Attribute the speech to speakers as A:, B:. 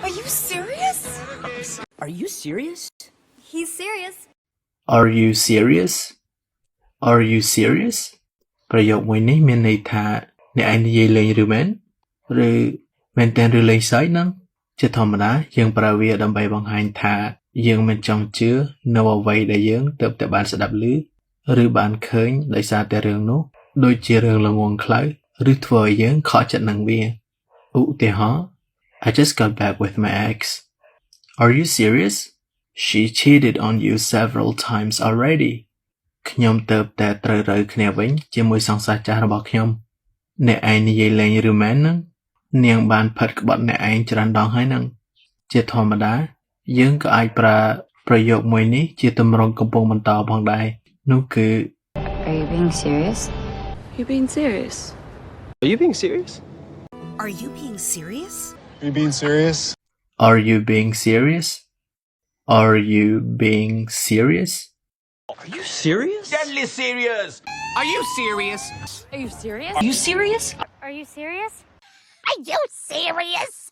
A: Are you serious?
B: Are you serious?
A: He's serious.
C: Are you serious? Are you serious? ប្រយោគមួយនេះមានន័យថាអ្នកឯងនិយាយលេងឬមែនឬមែនតើឬលេងសើចហ្នឹងជាធម្មតាយើងប្រើវាដើម្បីបង្ហាញថាយើងមិនចង់ជឿនៅអ្វីដែលយើងទើបតែបានស្ដាប់ឮឬបានឃើញដោយសារតែរឿងនោះដូចជារឿងល្ងងខ្លៅឬធ្វើឲ្យយើងខកចិត្តនឹងវាឧទាហរណ៍ I just got back with my ex. Are you serious? She cheated on you several times already. ខ្ញុំទៅតែត្រូវរើគ្នាវិញជាមួយសង្សារចាស់របស់ខ្ញុំអ្នកឯងនិយាយលេងឬមែនហ្នឹងនាងបានផិតក្បត់អ្នកឯងច្រើនដងហើយហ្នឹងជាធម្មតាយើងក៏អាចប្រើប្រយោគមួយនេះជាទម្រង់កំពុងបន្តផងដែរនោះគឺ
D: Are you being serious?
E: You being serious?
F: Are you being serious?
A: Are you being serious?
G: Are you being serious?
C: Are you being serious? Are you being serious?
F: Are you serious?
B: Deadly serious. Are you serious?
D: Are you serious?
B: Are you serious?
D: Are you serious?
A: Are you serious?